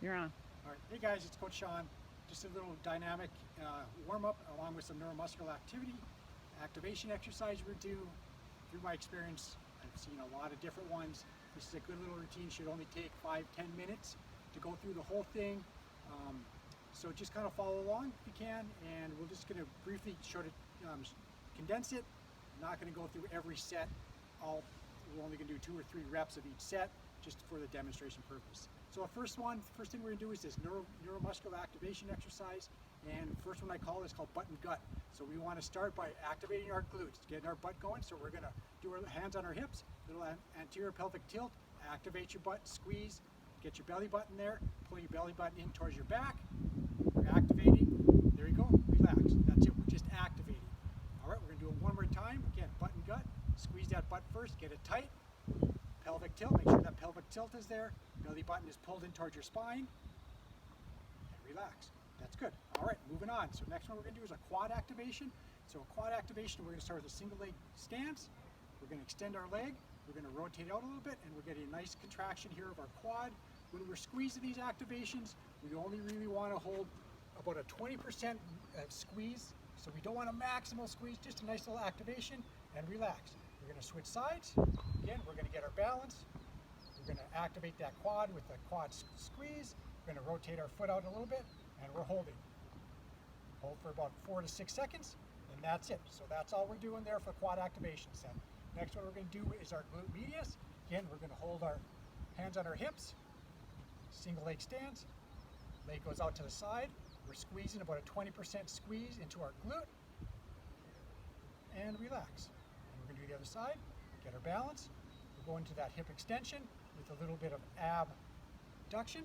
You're on. All right, hey guys, it's Coach Sean. Just a little dynamic warm-up along with some neuromuscular activation exercise we do. Through my experience, I've seen a lot of different ones. This is a good little routine, should only take 5-10 minutes to go through the whole thing. So just kind of follow along if you can, and we're just going to briefly condense it. I'm not going to go through every set. We're only going to do 2 or 3 reps of each set just for the demonstration purpose. So the first thing we're going to do is this neuromuscular activation exercise, and the first one I call is called butt and gut. So we want to start by activating our glutes, getting our butt going. So we're going to do our hands on our hips, little anterior pelvic tilt, activate your butt, squeeze, get your belly button there, pull your belly button in towards your back. We're activating. There you go. Relax. That's it. We're just activating. All right, we're going to do it one more time. Again, butt and gut. Squeeze that butt first. Get it tight. Pelvic tilt. Make sure that pelvic tilt is there. Belly button is pulled in towards your spine. And relax. That's good. All right, moving on. So next one we're going to do is a quad activation. So a quad activation, we're going to start with a single leg stance. We're going to extend our leg. We're going to rotate out a little bit, and we're getting a nice contraction here of our quad. When we're squeezing these activations, we only really want to hold about a 20% squeeze. So we don't want a maximal squeeze, just a nice little activation, and relax. We're going to switch sides. Again, we're going to get our balance. We're going to activate that quad with the quad squeeze. We're going to rotate our foot out a little bit, and we're holding. Hold for about 4 to 6 seconds, and that's it. So that's all we're doing there for quad activation set. Next one we're going to do is our glute medius. Again, we're going to hold our hands on our hips, single leg stance, leg goes out to the side. We're squeezing about a 20% squeeze into our glute, and relax. And we're going to do the other side, get our balance. We'll go into that hip extension with a little bit of abduction.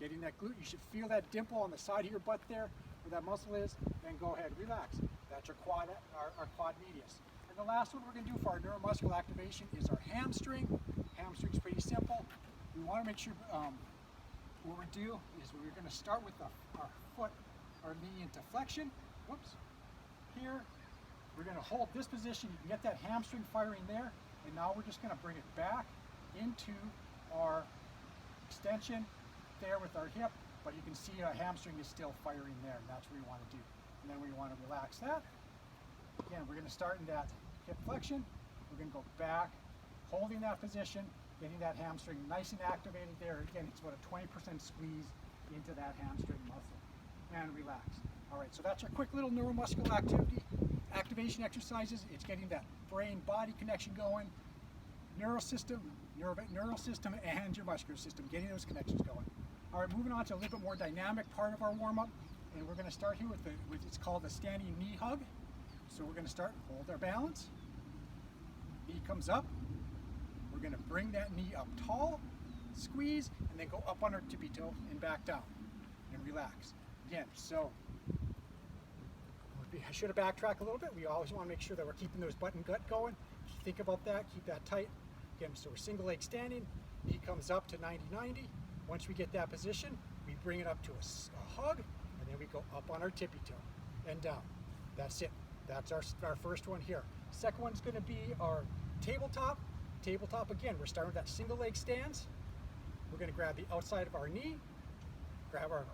Getting that glute, you should feel that dimple on the side of your butt there, where that muscle is, then go ahead, relax. That's your quad, our quad medius. And the last one we're going to do for our neuromuscular activation is our hamstring. Hamstring's pretty simple. We want to make sure what we do is we're going to start with our foot, our knee into flexion. Whoops. Here, we're going to hold this position. You can get that hamstring firing there. And now we're just going to bring it back into our extension there with our hip. But you can see our hamstring is still firing there. And that's what we want to do. And then we want to relax that. Again, we're going to start in that hip flexion. We're going to go back, holding that position, getting that hamstring nice and activated there. Again, it's about a 20% squeeze into that hamstring muscle. And relax. All right, so that's our quick little neuromuscular activation exercises. It's getting that brain-body connection going, neural system, and your muscular system, getting those connections going. All right, moving on to a little bit more dynamic part of our warm-up. And we're going to start here with it's called the standing knee hug. So we're going to start, hold our balance. Knee comes up. We're going to bring that knee up tall, squeeze, and then go up on our tippy toe and back down. And relax. Again, so I should have backtracked a little bit. We always want to make sure that we're keeping those butt and gut going. Think about that, keep that tight. Again, so we're single leg standing, knee comes up to 90-90. Once we get that position, we bring it up to a hug, and then we go up on our tippy toe and down. That's it. That's our first one here. Second one's going to be our tabletop. Tabletop, again, we're starting with that single leg stance. We're going to grab the outside of our knee, grab our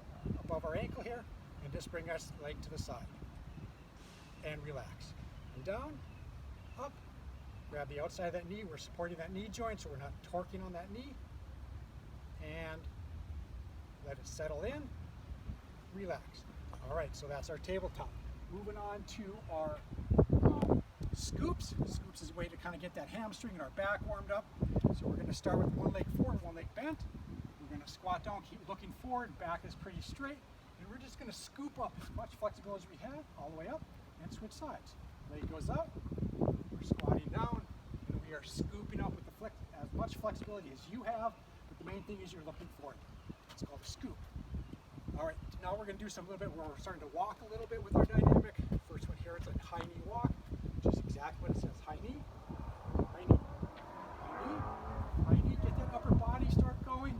above our ankle here, and just bring our leg to the side. And relax. And down, up, grab the outside of that knee. We're supporting that knee joint so we're not torquing on that knee. And let it settle in, relax. All right, so that's our tabletop. Moving on to our scoops. Scoops is a way to kind of get that hamstring and our back warmed up. So we're going to start with one leg forward, one leg bent. We're going to squat down, keep looking forward, back is pretty straight. And we're just going to scoop up as much flexibility as we have, all the way up, and switch sides. Leg goes up, we're squatting down, and we are scooping up with as much flexibility as you have, but the main thing is you're looking for it. It's called a scoop. All right, now we're going to do some little bit where we're starting to walk a little bit with our dynamic. First one here, it's a high knee walk, which is exactly what it says, high knee, high knee, high knee, high knee. Get that upper body start going.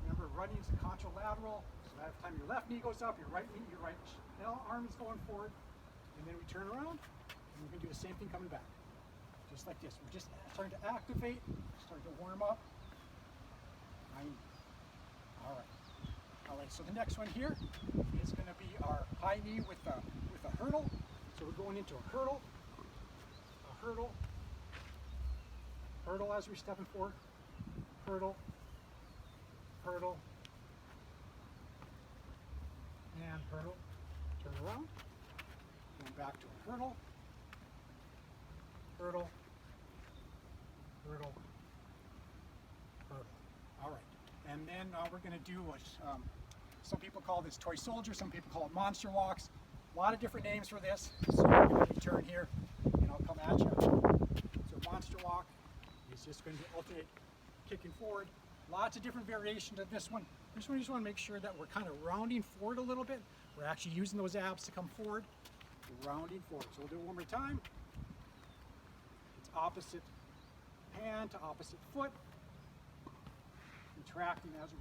Remember, running is a contralateral, so every time your left knee goes up, your right arm is going forward, and then we turn around, and we're going to do the same thing coming back. Just like this. We're just starting to activate, starting to warm up. High knee. right, so the next one here is going to be our high knee with a hurdle. So we're going into a hurdle, hurdle as we're stepping forward, hurdle, hurdle, and hurdle. Turn around, going back to a hurdle, hurdle, hurdle, hurdle. All right, and then we're going to do what some people call this toy soldier, some people call it monster walks. A lot of different names for this. So I'm going to turn here, and I'll come at you. So monster walk is just going to alternate kicking forward. Lots of different variations of this one. This one, you just want to make sure that we're kind of rounding forward a little bit. We're actually using those abs to come forward. We're rounding forward. So we'll do it one more time. It's opposite hand to opposite foot. Contracting as we're